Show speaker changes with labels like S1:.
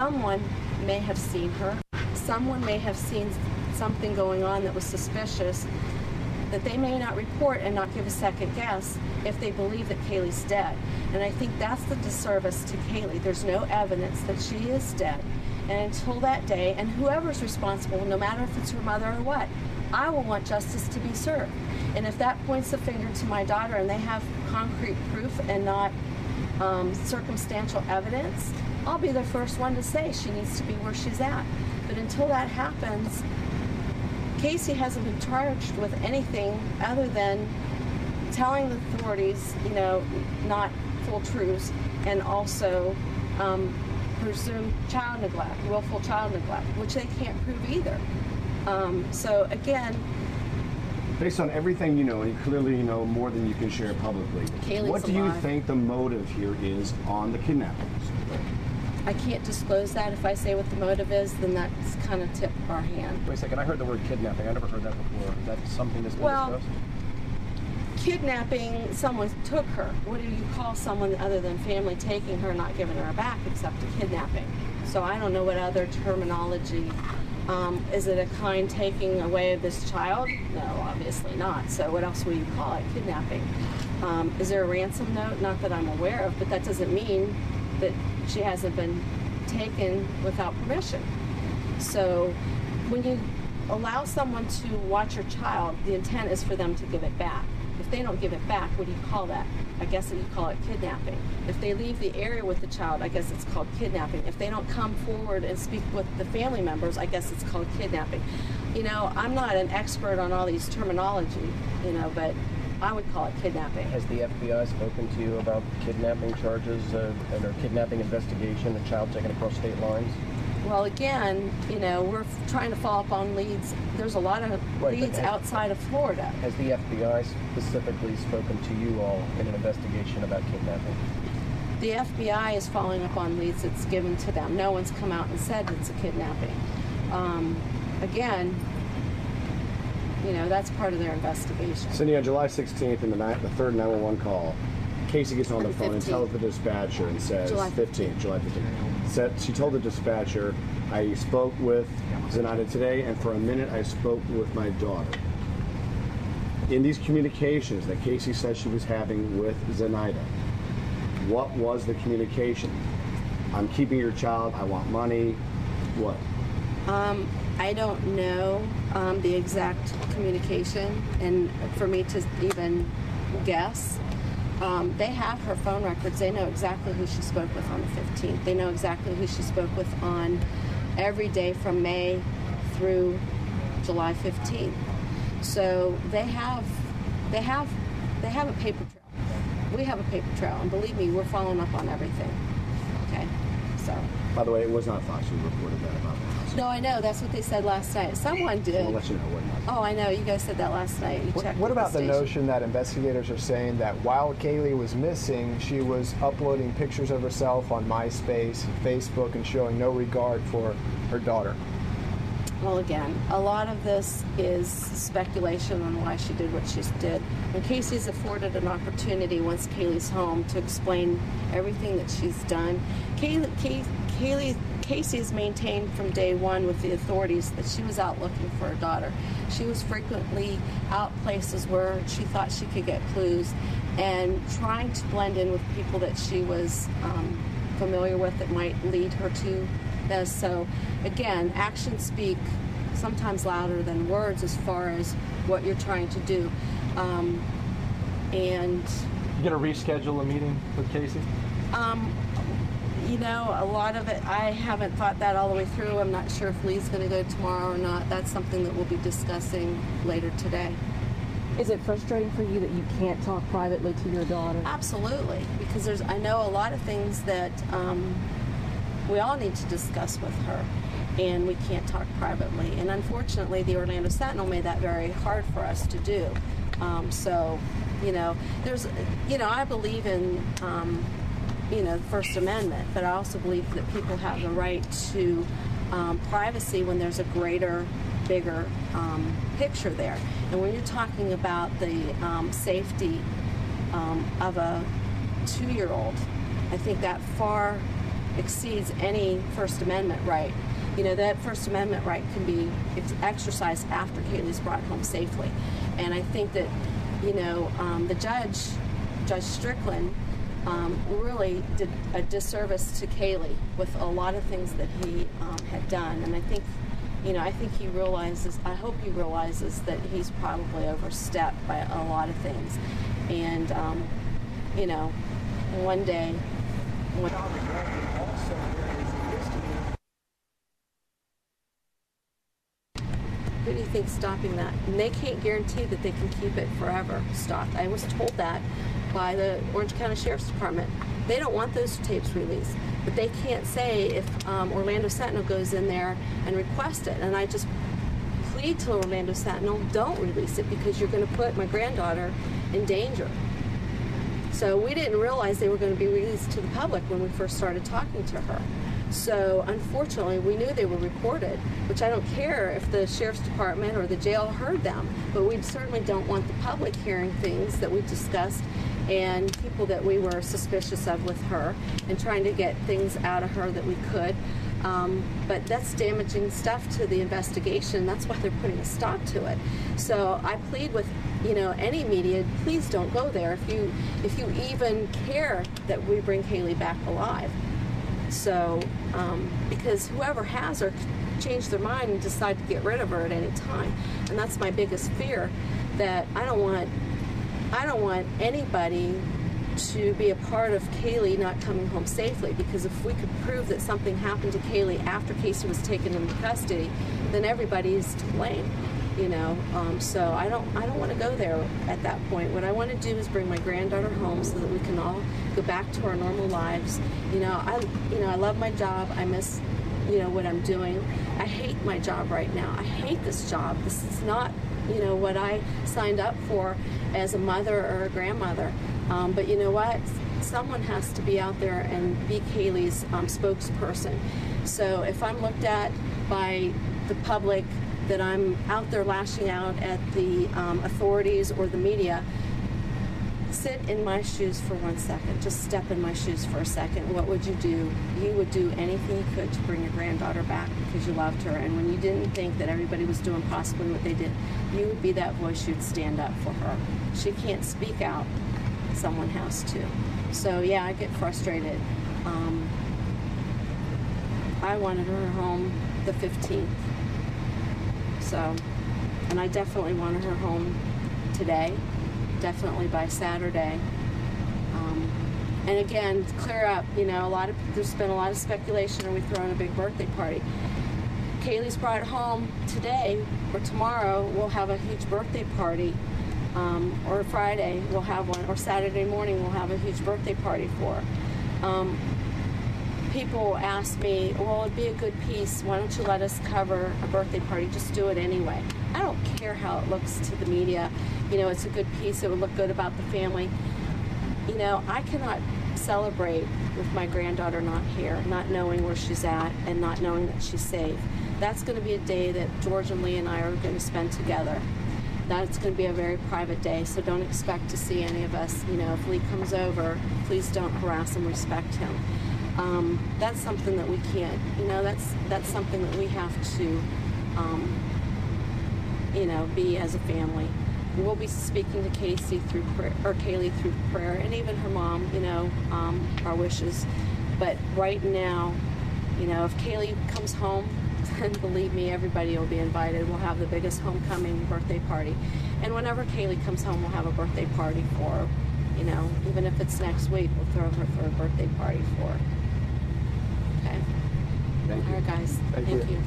S1: Someone may have seen her. Someone may have seen something going on that was suspicious that they may not report and not give a second guess if they believe that Kaylee's dead. And I think that's the disservice to Kaylee. There's no evidence that she is dead. And until that day, and whoever's responsible, no matter if it's her mother or what, I will want justice to be served. And if that points the finger to my daughter and they have concrete proof and not circumstantial evidence, I'll be the first one to say she needs to be where she's at. But until that happens, Casey hasn't been charged with anything other than telling the authorities, you know, not full truths, and also presumed child neglect, willful child neglect, which they can't prove either. So again,
S2: based on everything you know, and you clearly know more than you can share publicly,
S1: Kaylee's
S2: what do you
S1: alive.
S2: think the motive here is on the kidnappings?
S1: I can't disclose that. If I say what the motive is, then that's kind of tip our hand.
S3: Wait a second, I heard the word kidnapping. I never heard that before. Is that something that's been discussed?
S1: Kidnapping, someone took her. What do you call someone other than family taking her, not giving her back, except a kidnapping? So I don't know what other terminology. Is it a kind taking away of this child? No, obviously not. So what else would you call it? Kidnapping. Is there a ransom note? Not that I'm aware of, but that doesn't mean that she hasn't been taken without permission. So when you allow someone to watch your child, the intent is for them to give it back. If they don't give it back, what do you call that? I guess you call it kidnapping. If they leave the area with the child, I guess it's called kidnapping. If they don't come forward and speak with the family members, I guess it's called kidnapping. You know, I'm not an expert on all these terminology, you know, but I would call it kidnapping.
S3: Has the FBI spoken to you about kidnapping charges and a kidnapping investigation, a child taken across state lines?
S1: Well, again, you know, we're trying to follow up on leads. There's a lot of leads outside of Florida.
S3: Has the FBI specifically spoken to you all in an investigation about kidnapping?
S1: The FBI is following up on leads that's given to them. No one's come out and said it's a kidnapping. Again, you know, that's part of their investigation.
S2: Cindy, on July 16th, in the third 911 call, Casey gets on the phone and tells the dispatcher and says, July 15th. She told the dispatcher, I spoke with Zenaida today, and for a minute I spoke with my daughter. In these communications that Casey says she was having with Zenaida, what was the communication? I'm keeping your child, I want money, what?
S1: I don't know the exact communication, and for me to even guess. They have her phone records. They know exactly who she spoke with on the 15th. They know exactly who she spoke with on every day from May through July 15th. So they have a paper trail. We have a paper trail, and believe me, we're following up on everything. Okay, so.
S2: By the way, it was not Fox who reported that about the house.
S1: No, I know. That's what they said last night. Someone did.
S2: We'll let you know what it was.
S1: Oh, I know. You guys said that last night. You checked.
S4: What about the
S1: station.
S4: notion that investigators are saying that while Kaylee was missing, she was uploading pictures of herself on MySpace, Facebook, and showing no regard for her daughter?
S1: Well, again, a lot of this is speculation on why she did what she did. And Casey's afforded an opportunity once Kaylee's home to explain everything that she's done. Casey has maintained from day one with the authorities that she was out looking for her daughter. She was frequently out places where she thought she could get clues and trying to blend in with people that she was familiar with that might lead her to this. So again, actions speak sometimes louder than words as far as what you're trying to do. And
S5: you gonna reschedule a meeting with Casey?
S1: You know, a lot of it, I haven't thought that all the way through. I'm not sure if Lee's going to go tomorrow or not. That's something that we'll be discussing later today.
S6: Is it frustrating for you that you can't talk privately to your daughter?
S1: Absolutely, because I know a lot of things that we all need to discuss with her, and we can't talk privately. And unfortunately, the Orlando Sentinel made that very hard for us to do. So, you know, I believe in the First Amendment, but I also believe that people have the right to privacy when there's a greater, bigger picture there. And when you're talking about the safety of a 2-year-old, I think that far exceeds any First Amendment right. You know, that First Amendment right can be exercised after Kaylee's brought home safely. And I think that, you know, the Judge Strickland, really did a disservice to Kaylee with a lot of things that he had done. And I think, you know, I think he realizes, I hope he realizes that he's probably overstepped by a lot of things. And, you know, one day, when who do you think's stopping that? And they can't guarantee that they can keep it forever stopped. I was told that by the Orange County Sheriff's Department. They don't want those tapes released, but they can't say if Orlando Sentinel goes in there and requests it. And I just plead to Orlando Sentinel, don't release it because you're going to put my granddaughter in danger. So we didn't realize they were going to be released to the public when we first started talking to her. So unfortunately, we knew they were recorded, which I don't care if the Sheriff's Department or the jail heard them, but we certainly don't want the public hearing things that we discussed and people that we were suspicious of with her and trying to get things out of her that we could. But that's damaging stuff to the investigation. That's why they're putting a stop to it. So I plead with, you know, any media, please don't go there if you even care that we bring Kaylee back alive. So, because whoever has her could change their mind and decide to get rid of her at any time. And that's my biggest fear, that I don't want anybody to be a part of Kaylee not coming home safely, because if we could prove that something happened to Kaylee after Casey was taken into custody, then everybody's to blame, you know. So I don't want to go there at that point. What I want to do is bring my granddaughter home so that we can all go back to our normal lives. You know, I love my job. I miss, you know, what I'm doing. I hate my job right now. I hate this job. This is not, you know, what I signed up for as a mother or a grandmother. But you know what? Someone has to be out there and be Kaylee's spokesperson. So if I'm looked at by the public that I'm out there lashing out at the authorities or the media, sit in my shoes for 1 second. Just step in my shoes for a second. What would you do? You would do anything you could to bring your granddaughter back because you loved her. And when you didn't think that everybody was doing possibly what they did, you would be that voice. You'd stand up for her. She can't speak out. Someone has to. So yeah, I get frustrated. I wanted her home the 15th. So, and I definitely wanted her home today, definitely by Saturday. And again, to clear up, you know, there's been a lot of speculation, are we throwing a big birthday party? Kaylee's brought home today, or tomorrow, we'll have a huge birthday party. Or Friday we'll have one, or Saturday morning we'll have a huge birthday party for her. People ask me, well, it'd be a good piece, why don't you let us cover a birthday party, just do it anyway. I don't care how it looks to the media. You know, it's a good piece, it would look good about the family. You know, I cannot celebrate with my granddaughter not here, not knowing where she's at and not knowing that she's safe. That's going to be a day that George and Lee and I are going to spend together. That's going to be a very private day, so don't expect to see any of us. You know, if Lee comes over, please don't harass him, respect him. That's something that we can't, you know, that's something that we have to, you know, be as a family. We'll be speaking to Casey through prayer, or Kaylee through prayer, and even her mom, you know, our wishes. But right now, you know, if Kaylee comes home, then believe me, everybody will be invited. We'll have the biggest homecoming birthday party. And whenever Kaylee comes home, we'll have a birthday party for her. You know, even if it's next week, we'll throw her for a birthday party for her. Okay?
S2: Thank you.
S1: All right, guys.
S2: Thank you.